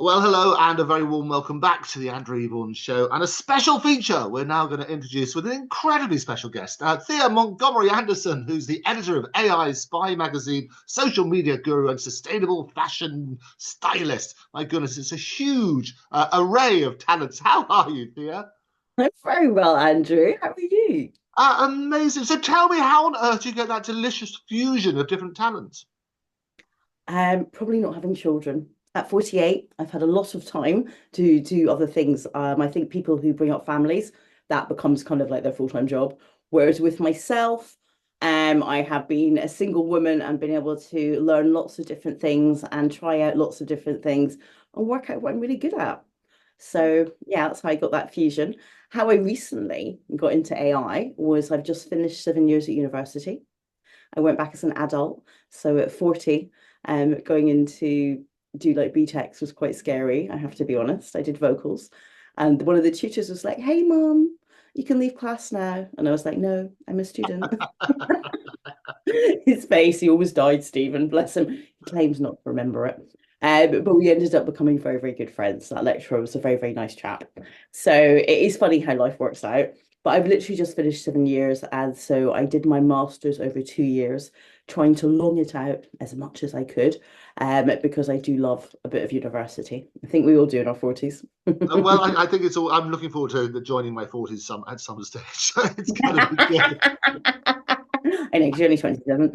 Well, hello, and a very warm welcome back to the Andrew Eborn Show, and a special feature we're now going to introduce with an incredibly special guest, Thea Montgomerie Anderson, who's the editor of AI Spy magazine, social media guru, and sustainable fashion stylist. My goodness, it's a huge array of talents. How are you, Thea? I'm very well, Andrew. How are you? Amazing. So tell me, how on earth do you get that delicious fusion of different talents? Probably not having children. At 48, I've had a lot of time to do other things. I think people who bring up families, that becomes kind of like their full-time job. Whereas with myself, I have been a single woman and been able to learn lots of different things and try out lots of different things and work out what I'm really good at. So yeah, that's how I got that fusion. How I recently got into AI was I've just finished 7 years at university. I went back as an adult. So at 40, going into do like BTECs was quite scary, I have to be honest. I did vocals. And one of the tutors was like, "Hey, mom, you can leave class now." And I was like, "No, I'm a student." His face, he always died, Stephen, bless him. He claims not to remember it. But we ended up becoming very, very good friends. That lecturer was a very, very nice chap. So it is funny how life works out. But I've literally just finished 7 years. And so I did my master's over 2 years, trying to long it out as much as I could, because I do love a bit of university. I think we all do in our 40s. Well, I think it's all. I'm looking forward to joining my 40s at some stage. So it's going to be good. I know, 'cause you're only 27.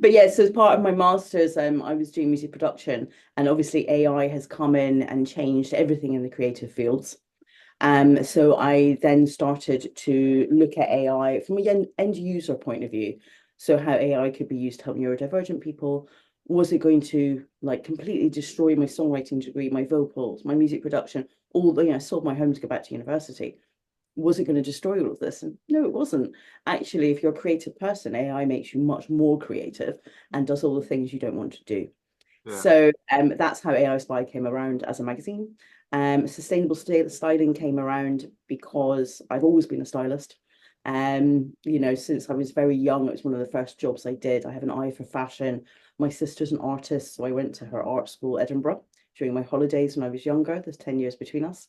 But yeah, so as part of my master's, I was doing music production, and obviously AI has come in and changed everything in the creative fields. So I then started to look at AI from a end user point of view. So how AI could be used to help neurodivergent people. Was it going to like completely destroy my songwriting degree, my vocals, my music production, all the, I sold my home to go back to university. Was it going to destroy all of this? And no, it wasn't. Actually, if you're a creative person, AI makes you much more creative and does all the things you don't want to do. Yeah. So that's how AI Spy came around as a magazine. Sustainable styling came around because I've always been a stylist. Since I was very young, it was one of the first jobs I did. I have an eye for fashion. My sister's an artist, so I went to her art school, Edinburgh, during my holidays when I was younger. There's 10 years between us.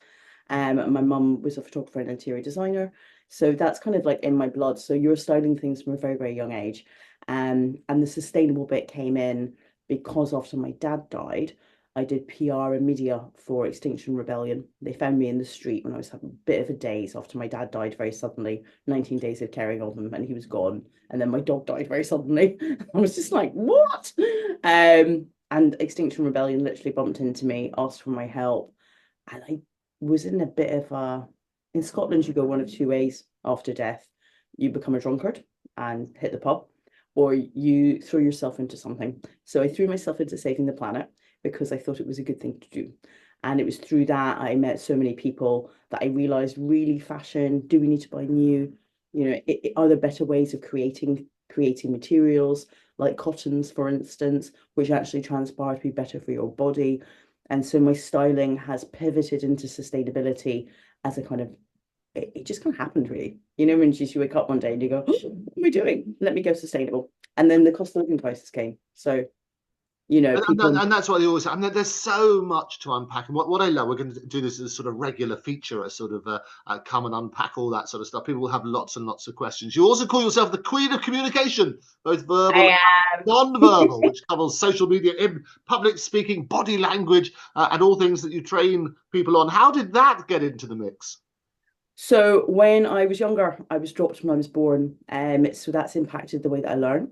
My mum was a photographer and interior designer. So that's kind of like in my blood. So you're styling things from a very, very young age. And the sustainable bit came in because after my dad died, I did PR and media for Extinction Rebellion. They found me in the street when I was having a bit of a daze after my dad died very suddenly, 19 days of caring of him, and he was gone. And then my dog died very suddenly. I was just like, what? And Extinction Rebellion literally bumped into me, asked for my help. And I was in a bit of a, in Scotland, you go one of two ways after death. You become a drunkard and hit the pub, or you throw yourself into something. So I threw myself into saving the planet because I thought it was a good thing to do. And it was through that I met so many people that I realized really fashion, do we need to buy new? Are there better ways of creating materials like cottons, for instance, which actually transpire to be better for your body? And so my styling has pivoted into sustainability as a kind of it just kind of happened really. When you wake up one day and you go, oh, what am I doing? Let me go sustainable. And then the cost of living crisis came. So, people. And that's what they always say. I mean, there's so much to unpack. And what I love, we're going to do this as a sort of regular feature, a sort of come and unpack all that sort of stuff. People will have lots and lots of questions. You also call yourself the queen of communication, both verbal I and am. non-verbal, which covers social media, in public speaking, body language, and all things that you train people on. How did that get into the mix? So when I was younger, I was dropped when I was born. So that's impacted the way that I learn.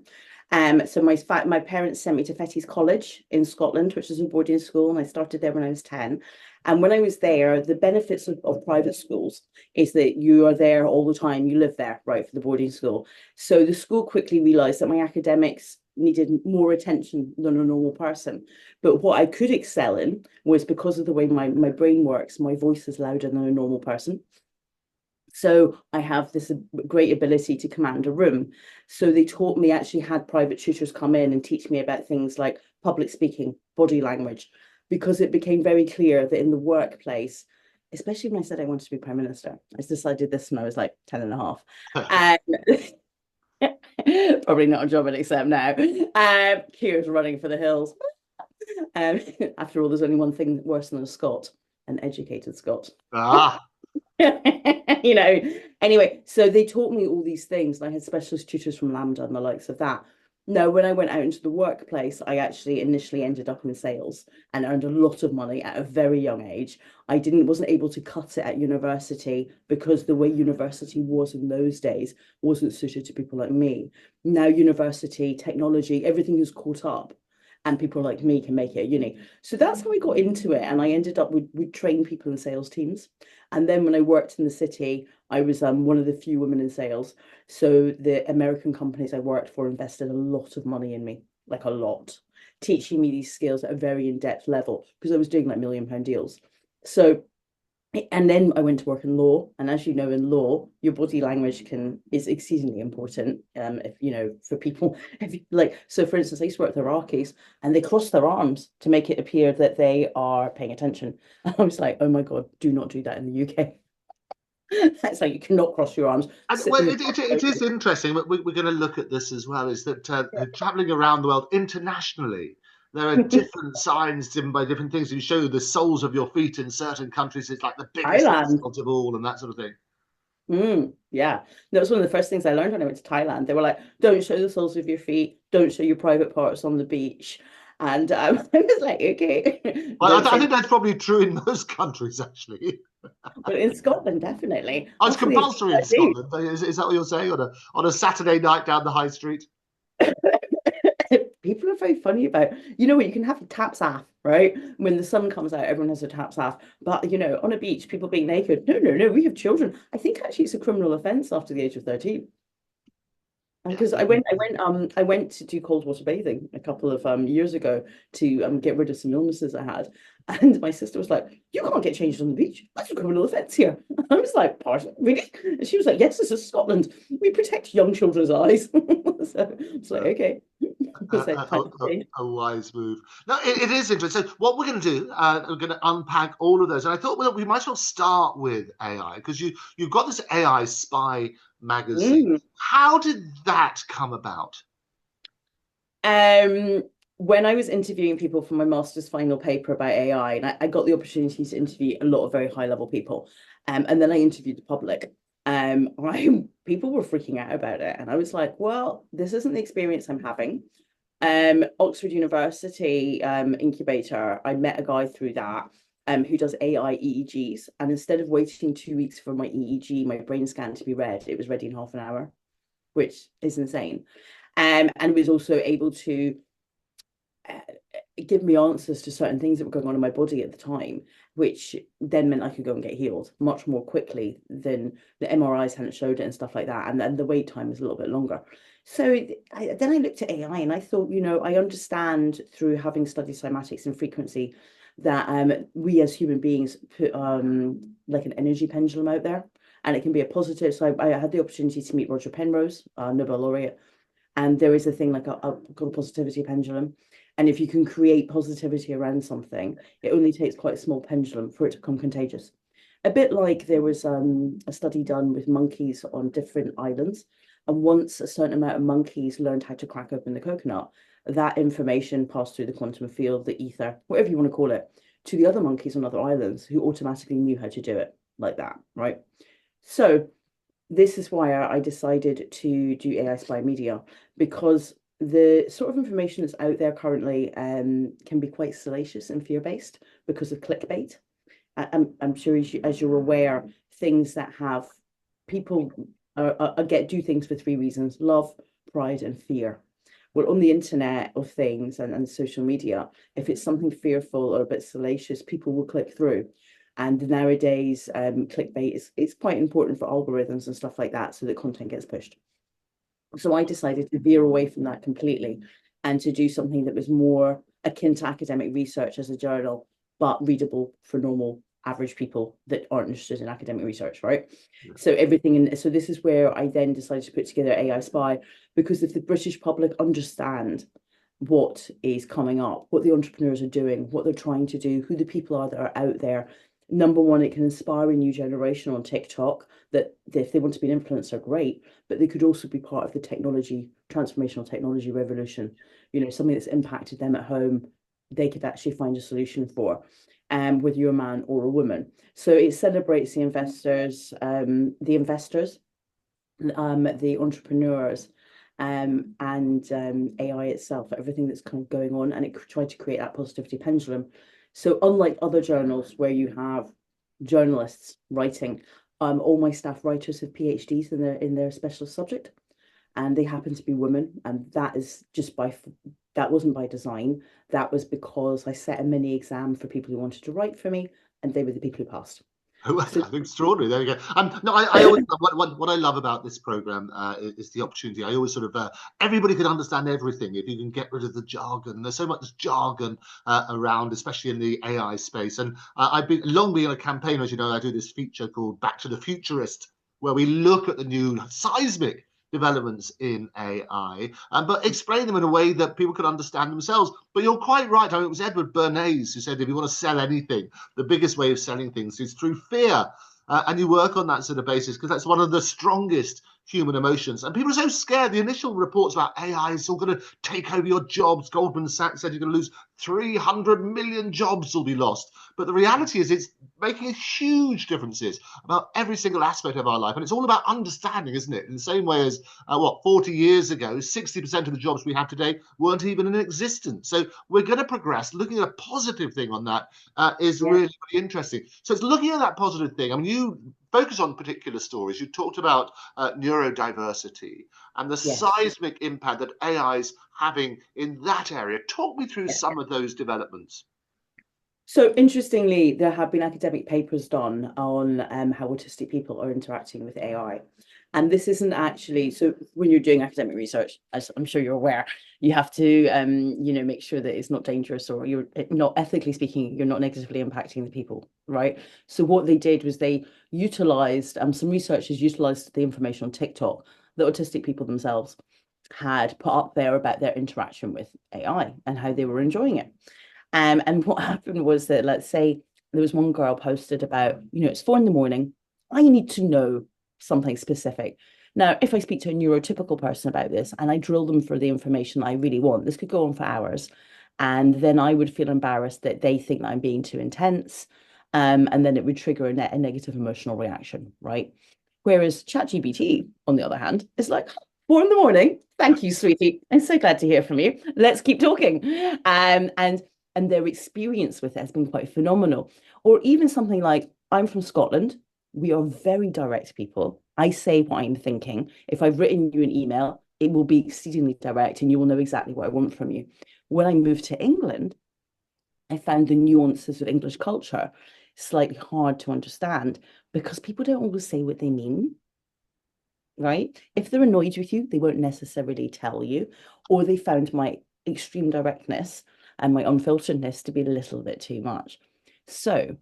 So my parents sent me to Fettes College in Scotland, which is a boarding school, and I started there when I was 10. And when I was there, the benefits of private schools is that you are there all the time. You live there, right, for the boarding school. So the school quickly realized that my academics needed more attention than a normal person. But what I could excel in was because of the way my brain works, my voice is louder than a normal person. So I have this great ability to command a room. So they taught me, actually had private tutors come in and teach me about things like public speaking, body language, because it became very clear that in the workplace, especially when I said I wanted to be prime minister, I decided this when I was like 10 and a half. And probably not a job I'd accept now. Kira's running for the hills. Um, After all, there's only one thing worse than a Scot, an educated Scot. Ah, You know, anyway, so they taught me all these things, and I had specialist tutors from Lambda and the likes of that. No, when I went out into the workplace, I actually initially ended up in sales and earned a lot of money at a very young age. I wasn't able to cut it at university because the way university was in those days wasn't suited to people like me. Now university, technology, everything is caught up, and people like me can make it at uni. So that's how I got into it, and I ended up with train people in sales teams. And then when I worked in the city, I was one of the few women in sales. So the American companies I worked for invested a lot of money in me, like a lot, teaching me these skills at a very in-depth level because I was doing like £1 million deals. So, and then I went to work in law, and as you know, in law, your body language is exceedingly important. If you know, for people, if you, like, so for instance, I used to work with Iraqis, and they cross their arms to make it appear that they are paying attention. And I was like, oh my God, do not do that in the UK. That's like you cannot cross your arms. and Sit well, in the it is interesting. But we're going to look at this as well. Is that traveling around the world internationally, there are different signs given by different things. You show the soles of your feet in certain countries. It's like the biggest Thailand. insult of all, and that sort of thing. Yeah, that was one of the first things I learned when I went to Thailand. They were like, "Don't show the soles of your feet. Don't show your private parts on the beach." And I was like, "Okay, Well, don't I say." think that's probably true in most countries, actually. But in Scotland, definitely. Oh, it's After the age compulsory in of 13, Scotland. Is that what you're saying on a Saturday night down the high street? people are very funny about, you can have a taps off, right? When the sun comes out, everyone has a taps off. But on a beach, people being naked. No, no, no, we have children. I think actually it's a criminal offence after the age of 13. Because I went to do cold water bathing a couple of years ago to get rid of some illnesses I had, and my sister was like, "You can't get changed on the beach. That's a criminal offence here." I was like, "Pardon, really?" And she was like, "Yes, this is Scotland. We protect young children's eyes." So it's like, okay, a, so time to change. a wise move. No, it is interesting. So what we're going to do, we're going to unpack all of those. And I thought, well, we might as well start with AI because you've got this AI spy magazine. Mm. How did that come about? Um, when I was interviewing people for my master's final paper about AI, and I got the opportunity to interview a lot of very high level people, and then I interviewed the public. People were freaking out about it, and I was like, well, this isn't the experience I'm having. Oxford University incubator, I met a guy through that who does AI EEGs, and instead of waiting 2 weeks for my EEG, my brain scan to be read, it was ready in half an hour, which is insane. And was also able to uh, give me answers to certain things that were going on in my body at the time, which then meant I could go and get healed much more quickly than the MRIs hadn't showed it and stuff like that. And then the wait time is a little bit longer. So then I looked at AI and I thought, I understand through having studied cymatics and frequency that we as human beings put like an energy pendulum out there, and it can be a positive. So I had the opportunity to meet Roger Penrose, Nobel laureate, and there is a thing like called a positivity pendulum. And if you can create positivity around something, it only takes quite a small pendulum for it to become contagious. A bit like there was a study done with monkeys on different islands. And once a certain amount of monkeys learned how to crack open the coconut, that information passed through the quantum field, the ether, whatever you want to call it, to the other monkeys on other islands who automatically knew how to do it like that, right? So this is why I decided to do AI spy media, because the sort of information that's out there currently can be quite salacious and fear-based because of clickbait. I'm sure as you're aware, things that have people do things for three reasons: love, pride, and fear. Well, on the internet of things and social media, if it's something fearful or a bit salacious, people will click through. And nowadays, clickbait is quite important for algorithms and stuff like that, so that content gets pushed. So I decided to veer away from that completely and to do something that was more akin to academic research as a journal, but readable for normal average people that aren't interested in academic research, right? Yeah. So this is where I then decided to put together AI Spy, because if the British public understand what is coming up, what the entrepreneurs are doing, what they're trying to do, who the people are that are out there, number one, it can inspire a new generation on TikTok that if they want to be an influencer, great, but they could also be part of the transformational technology revolution, something that's impacted them at home they could actually find a solution for, whether you're a man or a woman. So it celebrates the investors, the entrepreneurs, and AI itself, everything that's kind of going on, and it tried to create that positivity pendulum. So unlike other journals where you have journalists writing, all my staff writers have PhDs in their specialist subject, and they happen to be women, and that is just that wasn't by design. That was because I set a mini exam for people who wanted to write for me, and they were the people who passed. Oh, So extraordinary. There you go. No, I always what I love about this program is the opportunity. I always sort of everybody can understand everything if you can get rid of the jargon. There's so much jargon around, especially in the AI space. And I've been long been a campaigner, as you know. I do this feature called Back to the Futurist, where we look at the new seismic developments in AI, but explain them in a way that people can understand themselves. But you're quite right. I mean, it was Edward Bernays who said if you want to sell anything, the biggest way of selling things is through fear. And you work on that sort of basis because that's one of the strongest human emotions. And people are so scared. The initial reports about AI is all going to take over your jobs. Goldman Sachs said you're going to lose 300 million jobs will be lost. But the reality is it's making huge differences about every single aspect of our life. And it's all about understanding, isn't it? In the same way as, 40 years ago, 60% of the jobs we have today weren't even in existence. So we're going to progress. Looking at a positive thing on that is really, really interesting. So it's looking at that positive thing. I mean, you focus on particular stories. You talked about neurodiversity and the seismic impact that AI is having in that area. Talk me through some of those developments. So interestingly, there have been academic papers done on how autistic people are interacting with AI. And this isn't actually, so when you're doing academic research, as I'm sure you're aware, you have to, make sure that it's not dangerous, or you're not, ethically speaking, you're not negatively impacting the people, right? So what they did was they utilized, some researchers utilized the information on TikTok that autistic people themselves had put up there about their interaction with AI and how they were enjoying it. And what happened was that, let's say there was one girl posted about, it's 4 a.m. I need to know something specific. Now, if I speak to a neurotypical person about this and I drill them for the information I really want, this could go on for hours. And then I would feel embarrassed that they think that I'm being too intense. And then it would trigger a negative emotional reaction, right? Whereas ChatGPT, on the other hand, is like, 4 a.m. Thank you, sweetie. I'm so glad to hear from you. Let's keep talking. And their experience with it has been quite phenomenal. Or even something like, I'm from Scotland. We are very direct people. I say what I'm thinking. If I've written you an email, it will be exceedingly direct and you will know exactly what I want from you. When I moved to England, I found the nuances of English culture slightly hard to understand because people don't always say what they mean, right? If they're annoyed with you, they won't necessarily tell you, or they found my extreme directness and my unfilteredness to be a little bit too much. So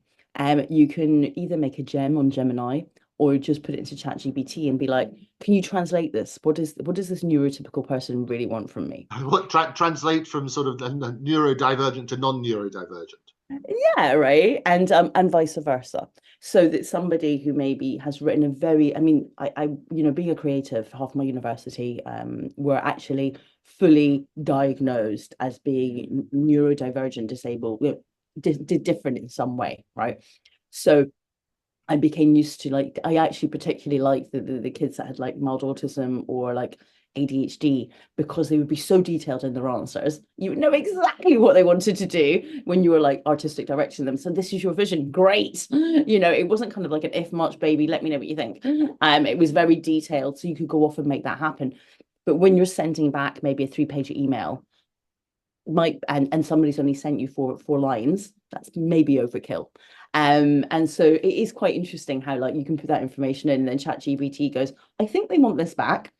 you can either make a gem on Gemini or just put it into ChatGPT and be like, can you translate this? What does this neurotypical person really want from me? What translate from sort of neurodivergent to non-neurodivergent? Yeah, right. And vice versa. So that somebody who maybe has written a very, I mean, being a creative, half my university were actually fully diagnosed as being neurodivergent, disabled, different in some way, right? So I became used to, like, I actually particularly like the kids that had like mild autism or like ADHD, because they would be so detailed in their answers. You would know exactly what they wanted to do when you were like artistic directing them. So this is your vision. Great. It wasn't kind of like an if much baby, let me know what you think. It was very detailed. So you could go off and make that happen. But when you're sending back maybe a 3-page email, and somebody's only sent you four lines, that's maybe overkill. And so it is quite interesting how, like, you can put that information in and then ChatGPT goes, I think they want this back.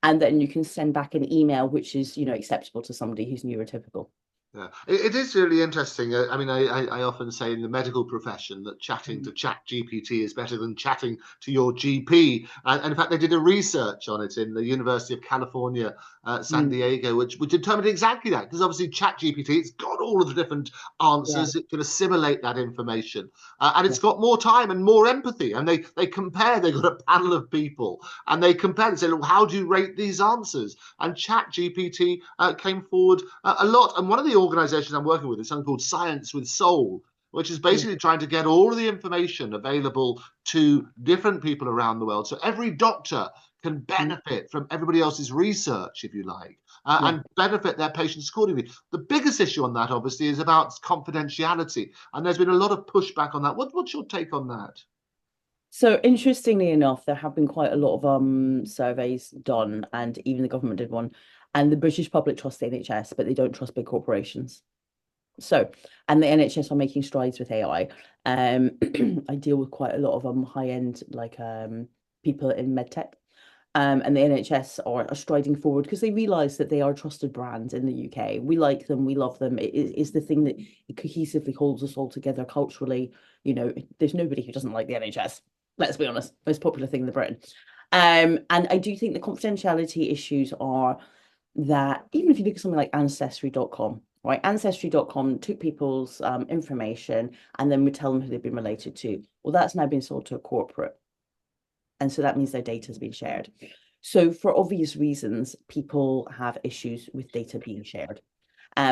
And then you can send back an email which is, acceptable to somebody who's neurotypical. Yeah, it is really interesting. I mean, I often say in the medical profession that chatting to Chat GPT is better than chatting to your GP. And in fact, they did a research on it in the University of California, San Diego, which determined exactly that. Because obviously, Chat GPT, it's got all of the different answers. It can assimilate that information. And it's got more time and more empathy. And they compare, they've got a panel of people, and they compare and say, look, how do you rate these answers? And Chat GPT came forward a lot. And one of the organization I'm working with is something called Science with Soul, which is basically trying to get all of the information available to different people around the world. So every doctor can benefit from everybody else's research, if you like, and benefit their patients accordingly. The biggest issue on that, obviously, is about confidentiality. And there's been a lot of pushback on that. What's your take on that? So interestingly enough, there have been quite a lot of surveys done, and even the government did one. And the British public trust the NHS, but they don't trust big corporations. So, and the NHS are making strides with AI. I deal with quite a lot of high-end people in medtech. And the NHS are striding forward because they realise that they are trusted brands in the UK. We like them, we love them. It is the thing that cohesively holds us all together culturally. You know, there's nobody who doesn't like the NHS. Let's be honest, most popular thing in Britain. And I do think the confidentiality issues are that even if you look at something like Ancestry.com, right? Ancestry.com took people's information and then would tell them who they've been related to. Well, that's now been sold to a corporate. And so that means their data has been shared. So for obvious reasons, people have issues with data being shared.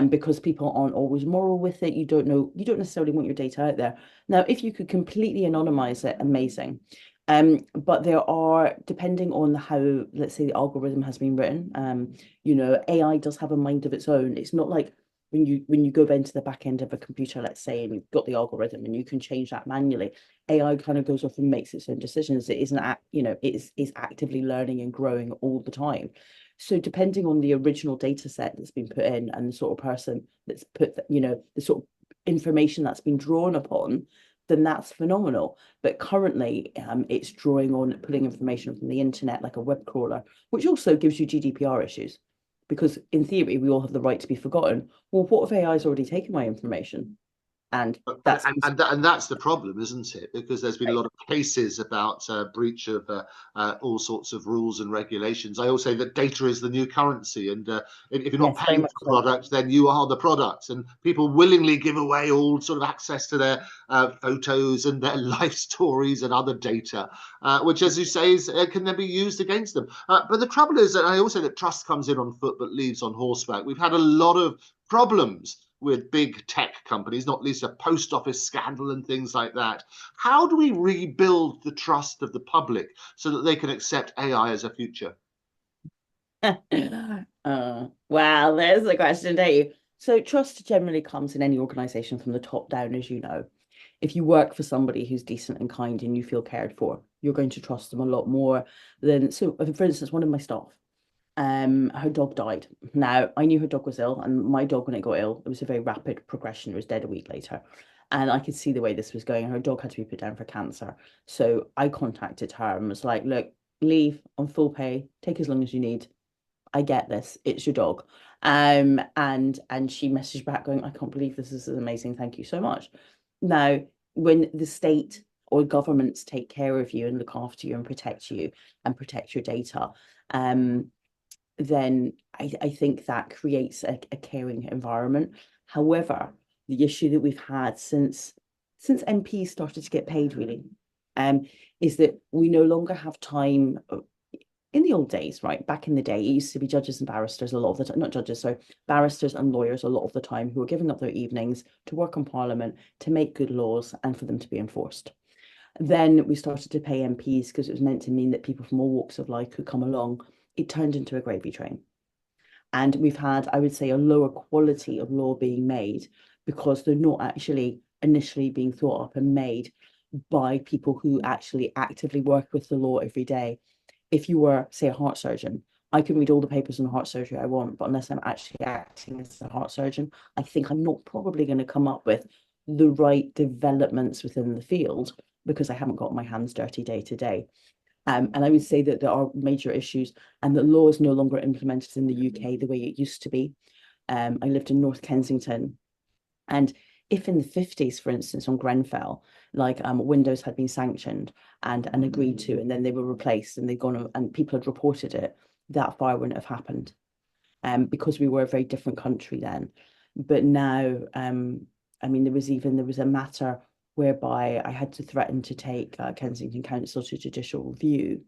Because people aren't always moral with it. You don't know, you don't necessarily want your data out there. Now, if you could completely anonymize it, amazing. But there are, depending on how, let's say, the algorithm has been written, you know, AI does have a mind of its own. It's not like when you go into the back end of a computer, let's say, and you've got the algorithm and you can change that manually. AI kind of goes off and makes its own decisions. It isn't, you know, it is actively learning and growing all the time. So depending on the original data set that's been put in and the sort of person that's put, you know, the sort of information that's been drawn upon, then that's phenomenal. But currently, it's drawing on pulling information from the internet like a web crawler, which also gives you GDPR issues. Because in theory, we all have the right to be forgotten. Well, what if AI's already taken my information? And that's And that's the problem, isn't it? Because there's been a lot of cases about breach of all sorts of rules and regulations. I always say that data is the new currency, and if you're not yes, very paying much for the so. product, then you are the product. And people willingly give away all sort of access to their photos and their life stories and other data, which, as you say, can then be used against them. But the trouble is that I also say that trust comes in on foot but leaves on horseback. We've had a lot of problems with big tech companies, not least a post office scandal and things like that. How do we rebuild the trust of the public so that they can accept AI as a future? Well, there's the question, don't you? So trust generally comes in any organization from the top down, as you know. If you work for somebody who's decent and kind and you feel cared for, you're going to trust them a lot more than, so for instance, one of my staff, her dog died. Now, I knew her dog was ill, and my dog, when it got ill, it was a very rapid progression. It was dead a week later. And I could see the way this was going. Her dog had to be put down for cancer. So I contacted her and was like, look, leave on full pay, take as long as you need. I get this. It's your dog. And she messaged back going, I can't believe this is amazing. Thank you so much. Now, when the state or governments take care of you and look after you and protect your data, then I think that creates a caring environment. However, the issue that we've had since MPs started to get paid really, is that we no longer have time. In the old days, right, back in the day, it used to be judges and barristers a lot of the time, not judges, sorry, barristers and lawyers a lot of the time who were giving up their evenings to work on Parliament, to make good laws and for them to be enforced. Then we started to pay MPs because it was meant to mean that people from all walks of life could come along. It turned into a gravy train. And we've had, I would say, a lower quality of law being made because they're not actually initially being thought up and made by people who actually actively work with the law every day. If you were, say, a heart surgeon, I can read all the papers on heart surgery I want, but unless I'm actually acting as a heart surgeon, I think I'm not probably going to come up with the right developments within the field because I haven't got my hands dirty day to day. And I would say that there are major issues and that law is no longer implemented in the UK the way it used to be. I lived in North Kensington, and if in the 50s, for instance, on Grenfell, like windows had been sanctioned and agreed to, and then they were replaced and they'd gone and people had reported it, that fire wouldn't have happened. Because we were a very different country then. But now, I mean, there was a matter whereby I had to threaten to take Kensington Council to judicial review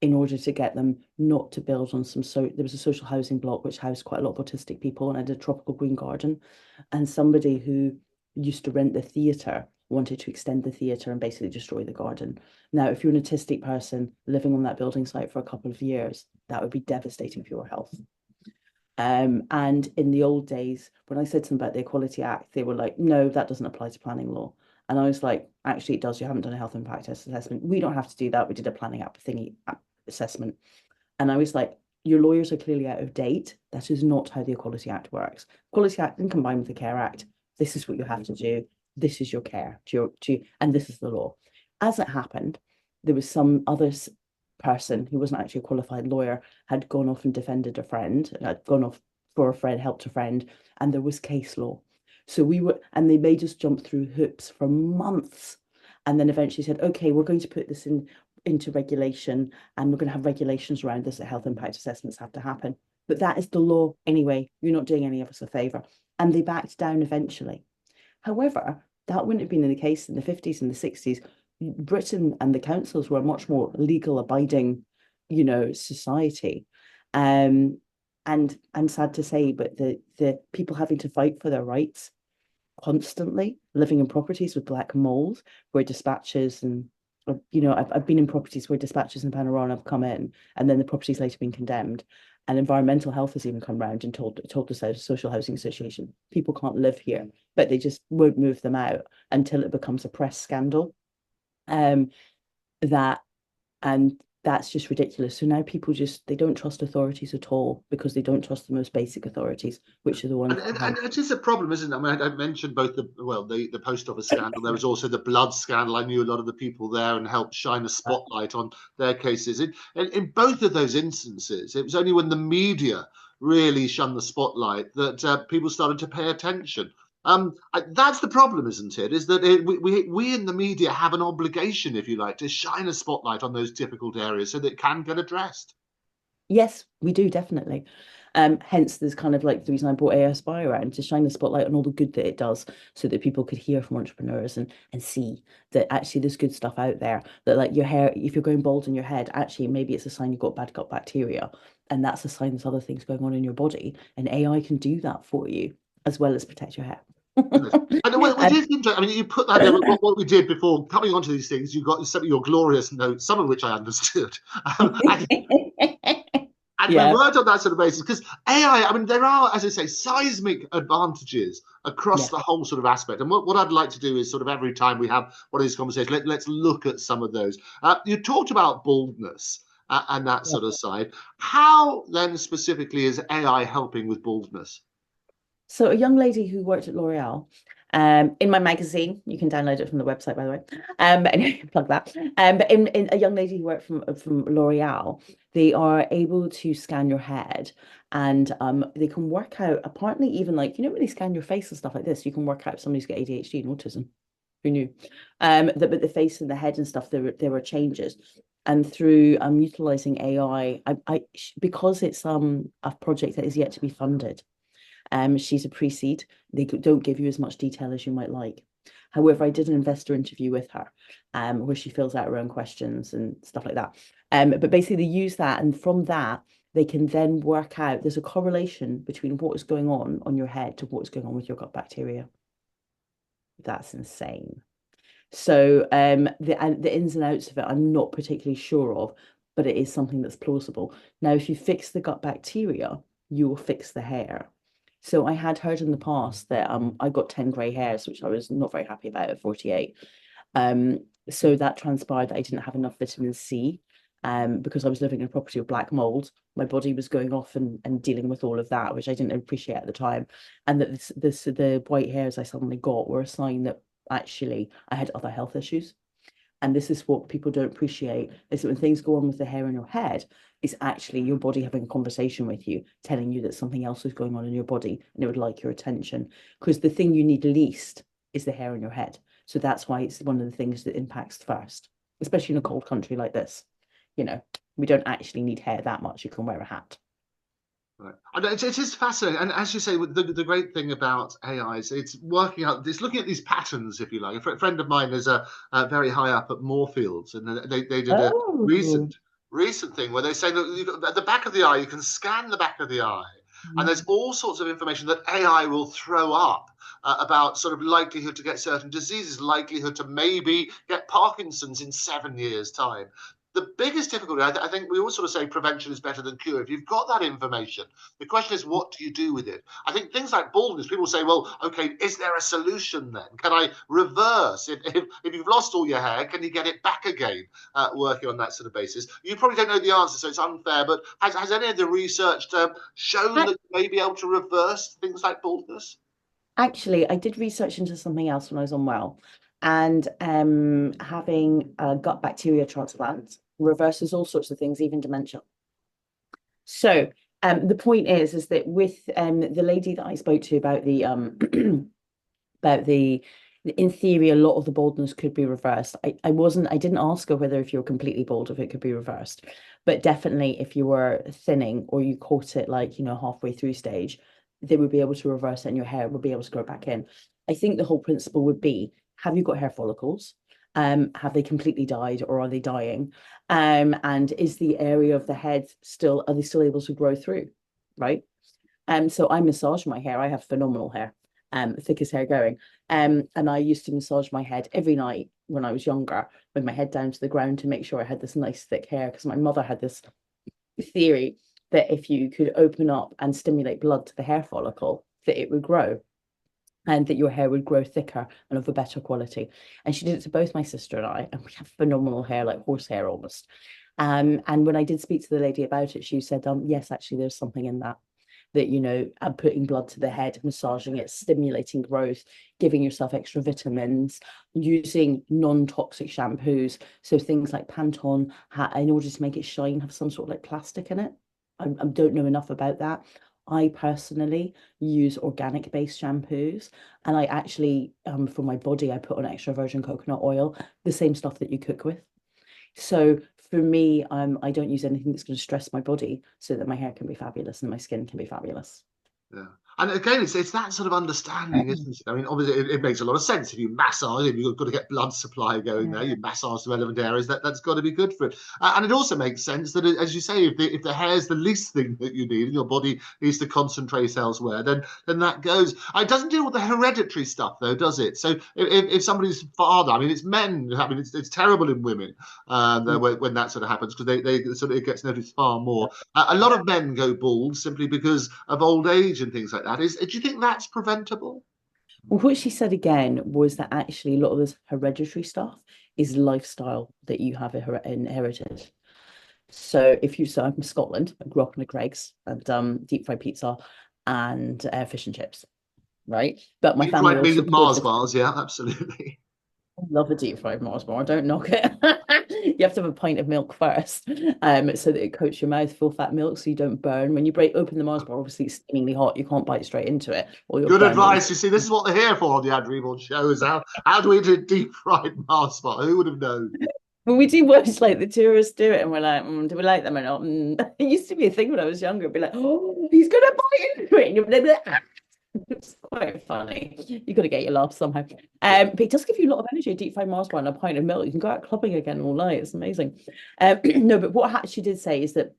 in order to get them not to build on some, so there was a social housing block which housed quite a lot of autistic people, and I did a tropical green garden, and somebody who used to rent the theatre wanted to extend the theatre and basically destroy the garden. Now, if you're an autistic person living on that building site for a couple of years, that would be devastating for your health. And in the old days, when I said to them about the Equality Act, they were like, no, that doesn't apply to planning law. And I was like, actually, it does. You haven't done a health impact assessment. We don't have to do that. We did a planning app thingy assessment. And I was like, your lawyers are clearly out of date. That is not how the Equality Act works. Equality Act and combined with the Care Act, this is what you have to do. This is your care, and this is the law. As it happened, there was some other person who wasn't actually a qualified lawyer had gone off and defended a friend, had gone off for a friend, helped a friend, and there was case law. So and they made us jump through hoops for months, and then eventually said, okay, we're going to put this into regulation, and we're going to have regulations around this, that health impact assessments have to happen. But that is the law anyway. You're not doing any of us a favour. And they backed down eventually. However, that wouldn't have been the case in the 50s and the 60s. Britain and the councils were a much more legal abiding, society. And sad to say, but the people having to fight for their rights constantly, living in properties with black mold, where dispatchers and I've been in properties where dispatchers and Panorama have come in, and then the property's later been condemned, and environmental health has even come round and told the social housing association people can't live here, but they just won't move them out until it becomes a press scandal. That and that's just ridiculous. So now people they don't trust authorities at all, because they don't trust the most basic authorities, which are the ones. And it is a problem, isn't it? I mean, I mentioned both the post office scandal. There was also the blood scandal. I knew a lot of the people there and helped shine a spotlight on their cases. In both of those instances, it was only when the media really shone the spotlight that people started to pay attention. That's the problem, isn't it? Is that we in the media have an obligation, if you like, to shine a spotlight on those difficult areas so that it can get addressed. Yes, we do, definitely. Hence, there's kind of like the reason I brought AI Spy around, to shine the spotlight on all the good that it does, so that people could hear from entrepreneurs and see that actually there's good stuff out there. That, like, your hair, if you're going bald in your head, actually maybe it's a sign you've got bad gut bacteria, and that's a sign there's other things going on in your body, and AI can do that for you as well as protect your hair. And what is interesting, I mean, you put that there, what we did before coming onto these things, you got some of your glorious notes, some of which I understood. And we worked on that sort of basis because AI, I mean, there are, as I say, seismic advantages across the whole sort of aspect. And what I'd like to do is sort of every time we have one of these conversations, let's look at some of those. You talked about baldness and that sort of side. How then specifically is AI helping with baldness? So a young lady who worked at L'Oreal, in my magazine, you can download it from the website, by the way. But anyway, plug that. But in a young lady who worked from L'Oreal, they are able to scan your head, and they can work out, apparently, even like, when they scan your face and stuff like this, you can work out if somebody's got ADHD and autism. Who knew? But the face and the head and stuff, there were changes. And through utilizing AI, because it's a project that is yet to be funded. She's a pre-seed. They don't give you as much detail as you might like. However, I did an investor interview with her, where she fills out her own questions and stuff like that. But basically, they use that, and from that, they can then work out there's a correlation between what is going on your head to what is going on with your gut bacteria. That's insane. So the ins and outs of it, I'm not particularly sure of, but it is something that's plausible. Now, if you fix the gut bacteria, you will fix the hair. So I had heard in the past that I got 10 grey hairs, which I was not very happy about at 48. So that transpired that I didn't have enough vitamin C, because I was living in a property with black mold. My body was going off and dealing with all of that, which I didn't appreciate at the time. And that the white hairs I suddenly got were a sign that actually I had other health issues. And this is what people don't appreciate, is that when things go on with the hair in your head, it's actually your body having a conversation with you, telling you that something else is going on in your body and it would like your attention. Because the thing you need least is the hair in your head. So that's why it's one of the things that impacts first, especially in a cold country like this. We don't actually need hair that much. You can wear a hat. Right. And it is fascinating. And as you say, the great thing about AI is it's working out, it's looking at these patterns, if you like. A friend of mine is very high up at Moorfields, and they did a recent recent thing where they say that at the back of the eye, you can scan the back of the eye, and there's all sorts of information that AI will throw up about sort of likelihood to get certain diseases, likelihood to maybe get Parkinson's in 7 years' time. The biggest difficulty, I think we always sort of say prevention is better than cure. If you've got that information, the question is, what do you do with it? I think things like baldness, people say, well, okay, is there a solution then? Can I reverse? If you've lost all your hair, can you get it back again? Working on that sort of basis. You probably don't know the answer, so it's unfair, but has any of the research shown that you may be able to reverse things like baldness? Actually, I did research into something else when I was unwell, and having a gut bacteria transplant reverses all sorts of things, even dementia. So the point is that with the lady that I spoke to about the about the in theory, a lot of the baldness could be reversed. I didn't ask her whether if you were completely bald, if it could be reversed, but definitely if you were thinning or you caught it like, halfway through stage, they would be able to reverse it and your hair would be able to grow back in. I think the whole principle would be, have you got hair follicles? Have they completely died or are they dying? And is the area of the head are they still able to grow through? Right. So I massage my hair. I have phenomenal hair, thickest hair going. And I used to massage my head every night when I was younger, with my head down to the ground to make sure I had this nice thick hair, because my mother had this theory that if you could open up and stimulate blood to the hair follicle, that it would grow and that your hair would grow thicker and of a better quality. And she did it to both my sister and I, and we have phenomenal hair, like horsehair almost. And when I did speak to the lady about it, she said, yes, actually, there's something in that. Putting blood to the head, massaging it, stimulating growth, giving yourself extra vitamins, using non-toxic shampoos. So things like Pantone, in order to make it shine, have some sort of like plastic in it. I don't know enough about that. I personally use organic-based shampoos, and I actually, for my body, I put on extra virgin coconut oil, the same stuff that you cook with. So for me, I don't use anything that's going to stress my body, so that my hair can be fabulous and my skin can be fabulous. Yeah. And again, it's that sort of understanding, isn't it? I mean, obviously, it makes a lot of sense. If you massage, if you've got to get blood supply going there, you massage the relevant areas, that's got to be good for it. And it also makes sense that, as you say, if the hair is the least thing that you need and your body needs to concentrate elsewhere, then that goes. It doesn't deal with the hereditary stuff, though, does it? So if somebody's father, I mean, it's men, I mean, it's terrible in women when that sort of happens, because they sort of, it gets noticed far more. A lot of men go bald simply because of old age and things like that. Do you think that's preventable? Well, what she said again was that actually a lot of this hereditary stuff is lifestyle that you have inherited. So I'm from Scotland. I grew up in a Greggs and deep fried pizza and fish and chips, right? But my Deep family fried also Mars catered. bars, yeah, absolutely. I love a deep fried Mars bar. Don't knock it. You have to have a pint of milk first, so that it coats your mouth, full fat milk, so you don't burn. When you break open the Mars bar, obviously it's steamingly hot. You can't bite straight into it, or you'll Good burn really. advice. You see, this is what they're here for on the Andrew Eborn show, is how do we do deep fried Mars bar? Who would have known? But we do watch like the tourists do it, and we're like, do we like them or not? It used to be a thing when I was younger. Be like, oh, he's gonna bite into it, and you'll be like, ah. It's quite funny. You got to get your laugh somehow. But it does give you a lot of energy. A deep fried Mars bar and a pint of milk. You can go out clubbing again all night. It's amazing. No, but what she did say is that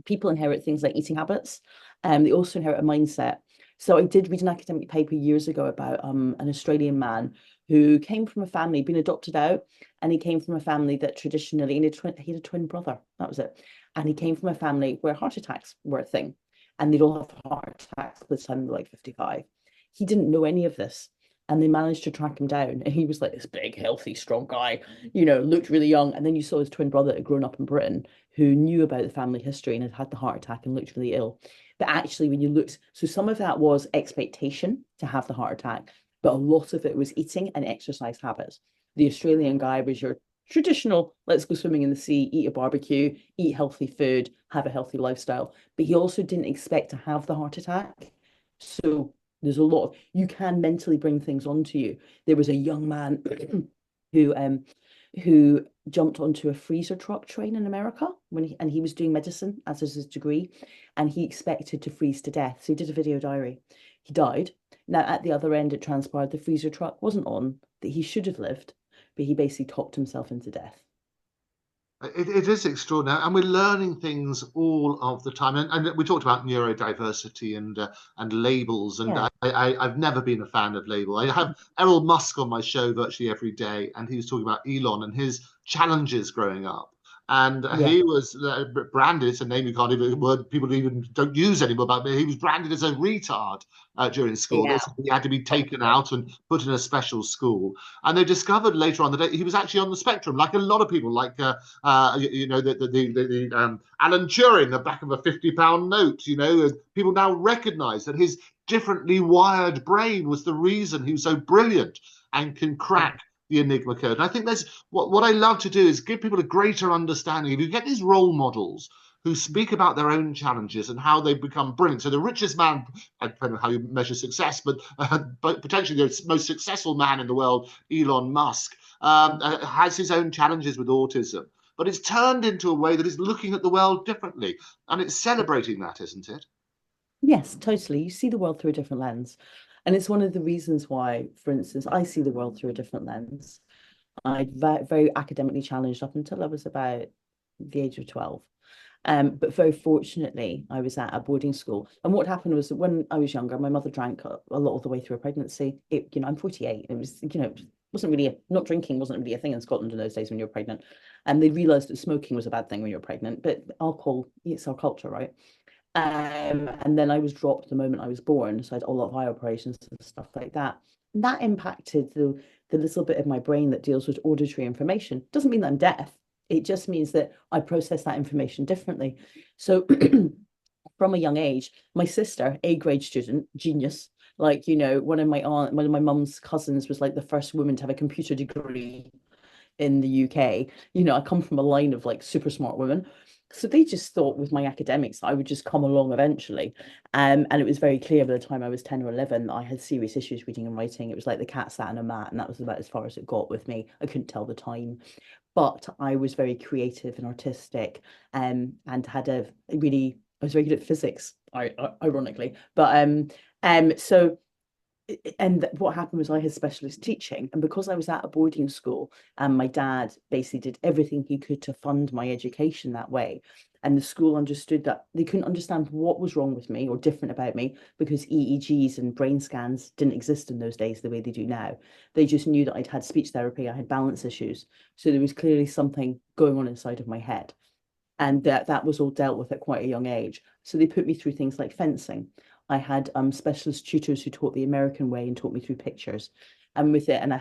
people inherit things like eating habits. They also inherit a mindset. So I did read an academic paper years ago about an Australian man who came from a family, been adopted out, and he came from a family that traditionally, he had a twin brother. That was it. And he came from a family where heart attacks were a thing, and they'd all have heart attacks by the time they were like 55. He didn't know any of this. And they managed to track him down. And he was like this big, healthy, strong guy, looked really young. And then you saw his twin brother that had grown up in Britain, who knew about the family history and had had the heart attack and looked really ill. But actually, when you looked, so some of that was expectation to have the heart attack, but a lot of it was eating and exercise habits. The Australian guy was your traditional, let's go swimming in the sea, eat a barbecue, eat healthy food, have a healthy lifestyle. But he also didn't expect to have the heart attack. So there's a lot of, you can mentally bring things onto you. There was a young man who jumped onto a freezer truck train in America and he was doing medicine as his degree, and he expected to freeze to death. So he did a video diary. He died. Now at the other end, it transpired the freezer truck wasn't on, that he should have lived, but he basically talked himself into death. It is extraordinary, and we're learning things all of the time. And we talked about neurodiversity and labels, and Yeah, I've never been a fan of label. I have Errol Musk on my show virtually every day, and he was talking about Elon and his challenges growing up. And yeah, he was branded, it's a name you can't even, a word people even don't use anymore, but he was branded as a retard during school. yeah. He had to be taken out and put in a special school. And they discovered later on that he was actually on the spectrum, like a lot of people, like Alan Turing, the back of a £50 note. People now recognise that his differently wired brain was the reason he was so brilliant and can crack the Enigma code. And I think that's what I love to do is give people a greater understanding. If you get these role models who speak about their own challenges and how they've become brilliant. So the richest man, I don't know how you measure success, but potentially the most successful man in the world, Elon Musk, has his own challenges with autism. But it's turned into a way that is looking at the world differently. And it's celebrating that, isn't it? Yes, totally. You see the world through a different lens. And it's one of the reasons why, for instance, I see the world through a different lens. I very academically challenged up until I was about the age of 12. But very fortunately, I was at a boarding school. And what happened was that when I was younger, my mother drank a lot of the way through a pregnancy. I'm 48. It was, wasn't really not drinking wasn't really a thing in Scotland in those days when you're pregnant. And they realized that smoking was a bad thing when you're pregnant, but alcohol, it's our culture, right? And then I was dropped the moment I was born. So I had a lot of eye operations and stuff like that. And that impacted the little bit of my brain that deals with auditory information. Doesn't mean that I'm deaf. It just means that I process that information differently. So from a young age, my sister, A grade student, genius, like, one of my mum's cousins was like the first woman to have a computer degree in the UK. I come from a line of like super smart women. So they just thought with my academics, I would just come along eventually. And it was very clear by the time I was 10 or 11, I had serious issues reading and writing. It was like the cat sat on a mat, and that was about as far as it got with me. I couldn't tell the time. But I was very creative and artistic, and I was very good at physics, ironically. So and what happened was I had specialist teaching, and because I was at a boarding school, and my dad basically did everything he could to fund my education that way, and the school understood that they couldn't understand what was wrong with me or different about me because EEGs and brain scans didn't exist in those days the way they do now. They just knew that I'd had speech therapy, I had balance issues, so there was clearly something going on inside of my head, and that was all dealt with at quite a young age. So they put me through things like fencing. I had specialist tutors who taught the American way and taught me through pictures. And with it, and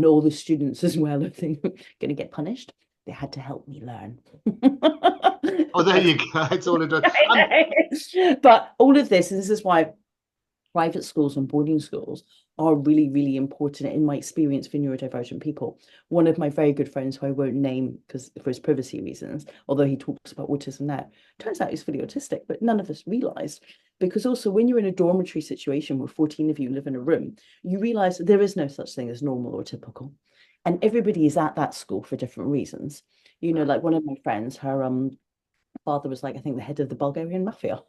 all the students as well, if they were going to get punished, they had to help me learn. Oh, there you go. It's all it. But all of this is why private schools and boarding schools are really, really important in my experience for neurodivergent people. One of my very good friends, who I won't name because for his privacy reasons, although he talks about autism now, turns out he's fully autistic, but none of us realized. Because also, when you're in a dormitory situation where 14 of you live in a room, you realize that there is no such thing as normal or typical. And everybody is at that school for different reasons. Like one of my friends, her father was like, I think, the head of the Bulgarian mafia,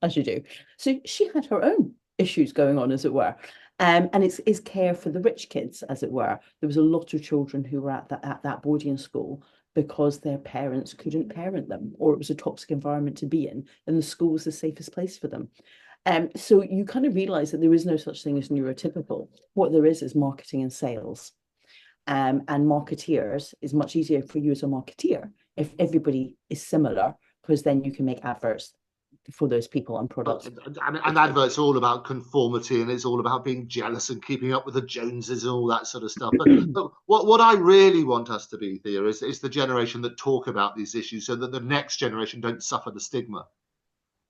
as you do. So she had her own issues going on, as it were. And it's care for the rich kids, as it were. There was a lot of children who were at that boarding school because their parents couldn't parent them, or it was a toxic environment to be in, and the school was the safest place for them. So you kind of realize that there is no such thing as neurotypical. What there is marketing and sales. And marketeers is much easier for you as a marketeer if everybody is similar, because then you can make adverts for those people and products. And adverts are all about conformity, and it's all about being jealous and keeping up with the Joneses and all that sort of stuff. But what I really want us to be, Thea, is the generation that talk about these issues so that the next generation don't suffer the stigma.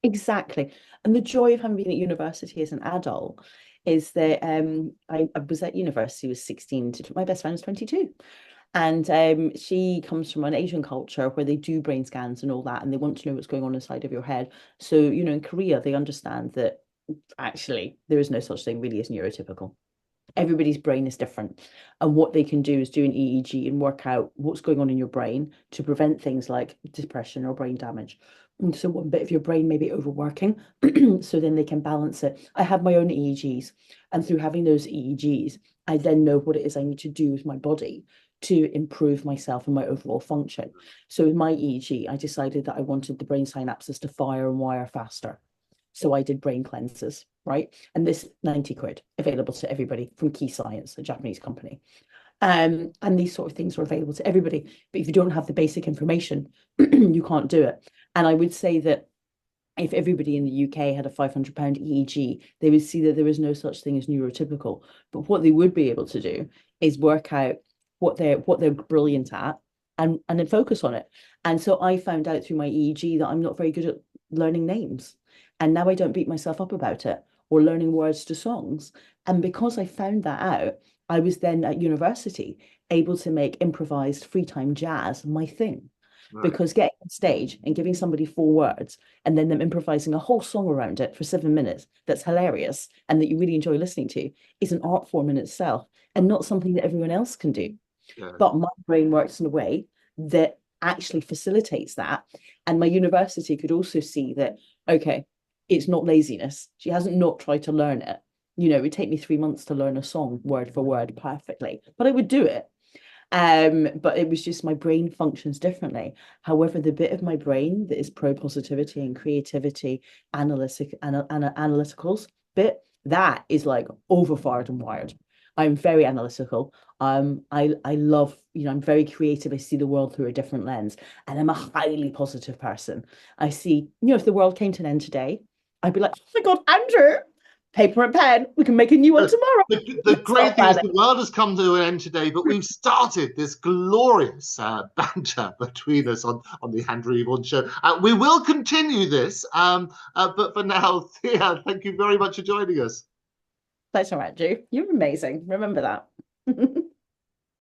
Exactly. And the joy of having been at university as an adult is that I was at university, was 16 to my best friend was 22. And she comes from an Asian culture where they do brain scans and all that, and they want to know what's going on inside of your head. So, in Korea, they understand that actually there is no such thing really as neurotypical. Everybody's brain is different. And what they can do is do an EEG and work out what's going on in your brain to prevent things like depression or brain damage. And so one bit of your brain may be overworking, so then they can balance it. I have my own EEGs, and through having those EEGs, I then know what it is I need to do with my body to improve myself and my overall function. So with my EEG, I decided that I wanted the brain synapses to fire and wire faster. So I did brain cleanses, right? And this 90 quid available to everybody from Key Science, a Japanese company. And these sort of things are available to everybody. But if you don't have the basic information, you can't do it. And I would say that if everybody in the UK had a £500 EEG, they would see that there is no such thing as neurotypical. But what they would be able to do is work out what they're brilliant at and then focus on it. And so I found out through my EEG that I'm not very good at learning names. And now I don't beat myself up about it or learning words to songs. And because I found that out, I was then at university able to make improvised free time jazz my thing. Right. Because getting on stage and giving somebody 4 words and then them improvising a whole song around it for 7 minutes that's hilarious and that you really enjoy listening to is an art form in itself and not something that everyone else can do. Yeah. But my brain works in a way that actually facilitates that. And my university could also see that, okay, it's not laziness. She hasn't not tried to learn it. You know, it would take me 3 months to learn a song word for word perfectly, but I would do it. But it was just my brain functions differently. However, the bit of my brain that is pro positivity and creativity, analyticals bit, that is like overfired and wired. I'm very analytical. I love, I'm very creative. I see the world through a different lens, and I'm a highly positive person. I see, if the world came to an end today, I'd be like, oh my God, Andrew, paper and pen, we can make a new one tomorrow. The great thing is the world has come to an end today, but we've started this glorious banter between us on the Andrew Eborn show. We will continue this, but for now, Thea, thank you very much for joining us. That's all right, Andrew. You're amazing. Remember that.